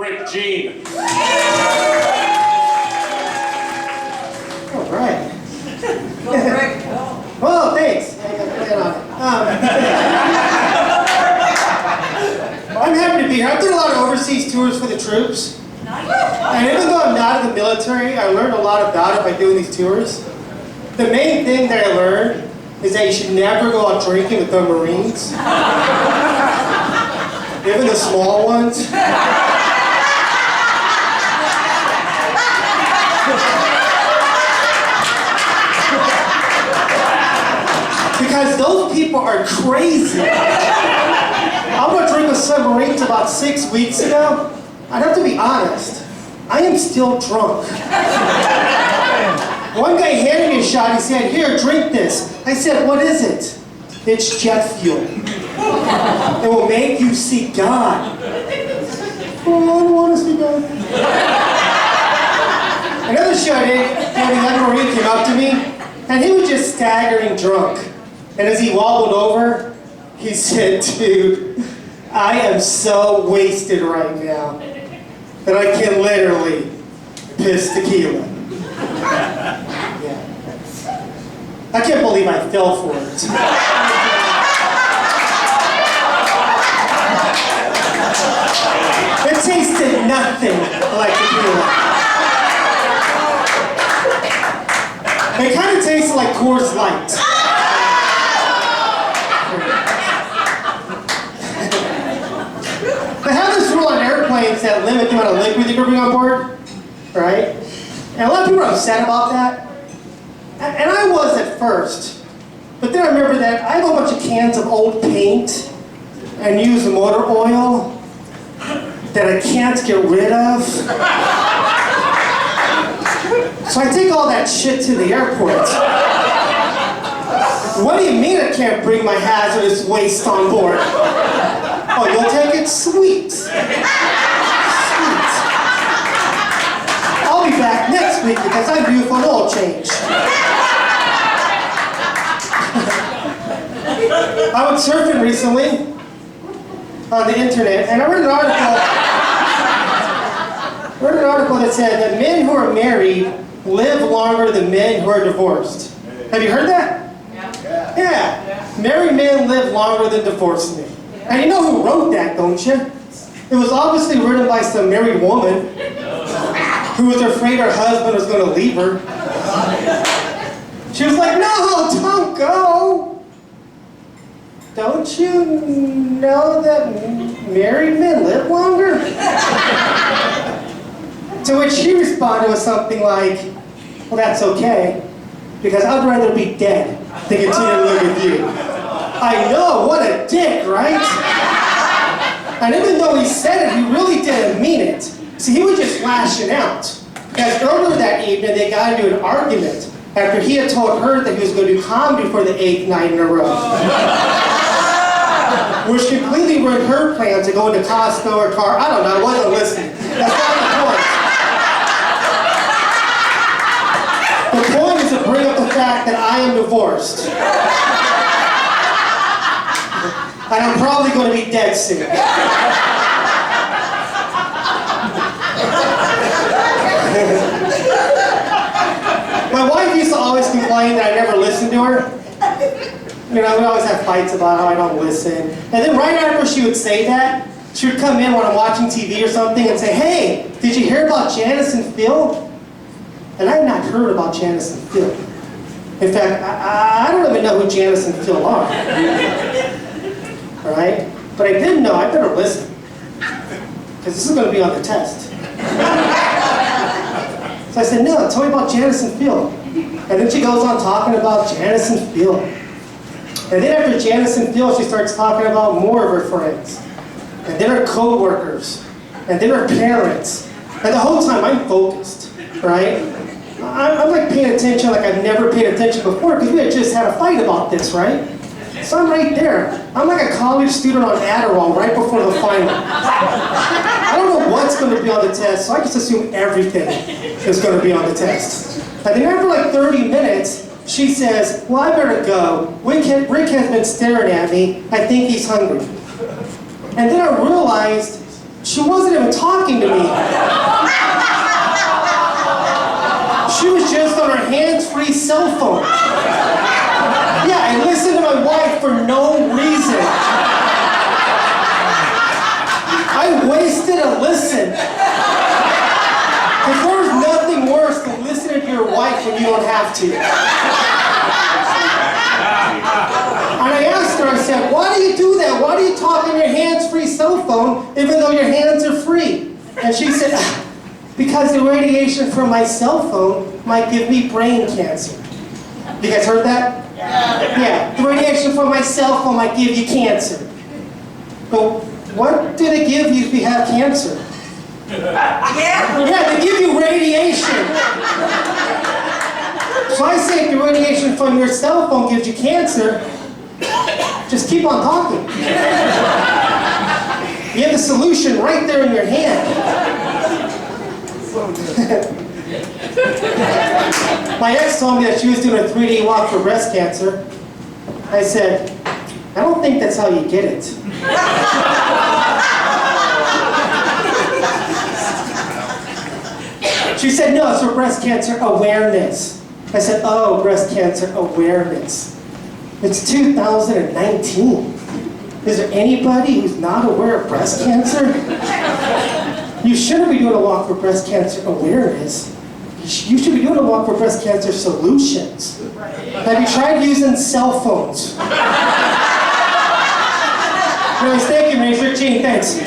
Rick Jean. All right. Well, Rick. Well, thanks. I'm happy to be here. I've done a lot of overseas tours for the troops. And even though I'm not in the military, I learned a lot about it by doing these tours. The main thing that I learned is that you should never go out drinking with the Marines. Even the small ones. Because those people are crazy. I went to drink with some Marines about 6 weeks ago. I'd have to be honest, I am still drunk. One guy handed me a shot, he said, "Here, drink this." I said, "What is it?" "It's jet fuel. It will make you see God." "Oh, I don't want to see God." Another show I did, a young Marine came up to me, and he was just staggering drunk. And as he wobbled over, he said, "Dude, I am so wasted right now that I can literally piss tequila." Yeah. I can't believe I fell for it. It tasted nothing like tequila. It kind of tasted like Coors Light. They have this rule on airplanes that limit the amount of liquid you can bring on board, right? And a lot of people are upset about that. And I was at first. But then I remember that I have a bunch of cans of old paint and used motor oil that I can't get rid of. So I take all that shit to the airport. "What do you mean I can't bring my hazardous waste on board?" "Oh, you'll take it? Sweet. Sweet. I'll be back next week because I'm due for an oil change." I went surfing recently on the internet, and I read an article that said that men who are married live longer than men who are divorced. Have you heard that? Yeah. Married men live longer than divorced men. And you know who wrote that, don't you? It was obviously written by some married woman who was afraid her husband was going to leave her. She was like, "No, don't go. Don't you know that married men live longer?" To which she responded with something like, "Well, that's okay, because I'd rather be dead than continue to live with you." I know, what a dick, right? And even though he said it, he really didn't mean it. See, he was just lashing out. Because earlier that evening, they got into an argument after he had told her that he was going to do comedy for the 8th night in a row. Which completely ruined her plans to go into Costco or car. I don't know, I wasn't listening. That's not the point. The point is to bring up the fact that I am divorced. And I'm probably going to be dead soon. My wife used to always complain that I never listened to her. You know, we always have fights about how I don't listen. And then right after she would say that, she would come in when I'm watching TV or something and say, "Hey, did you hear about Janice and Phil?" And I had not heard about Janice and Phil. In fact, I don't even know who Janice and Phil are. All right? But I did know I better listen, because this is going to be on the test. So I said, "No, tell me about Janice and Phil." And then she goes on talking about Janice and Phil. And then after Janice and Phil, she starts talking about more of her friends. And then her co-workers. And then her parents. And the whole time I'm focused, right? I'm like paying attention like I've never paid attention before, because we had just had a fight about this, right? So I'm right there. I'm like a college student on Adderall right before the final. I don't know what's going to be on the test, so I just assume everything is going to be on the test. And then after like 30 minutes, she says, "Well, I better go. Rick has been staring at me. I think he's hungry." And then I realized She wasn't even talking to me. She was just on her hands-free cell phone. Yeah, I listened to my wife for no reason. I wasted a listen. Because there's nothing worse than listening to your wife when you don't have to. And I asked her, I said, why do you do that? Why do you talk on your hands-free cell phone even though your hands are free? And she said, because the radiation from my cell phone might give me brain cancer. You guys heard that? Yeah. The radiation from my cell phone might give you cancer. But what did it give you if you have cancer? Yeah, they give you radiation. So I say if the radiation from your cell phone gives you cancer, just keep on talking. You have the solution right there in your hand. My ex told me that she was doing a 3-day walk for breast cancer. I said, I don't think that's how you get it. She said, no, it's for breast cancer awareness. I said, oh, breast cancer awareness. It's 2019. Is there anybody who's not aware of breast cancer? You shouldn't be doing a walk for breast cancer awareness. You should be doing a walk for breast cancer solutions. Have you tried using cell phones? Anyways, thank you, Major Gene, thanks.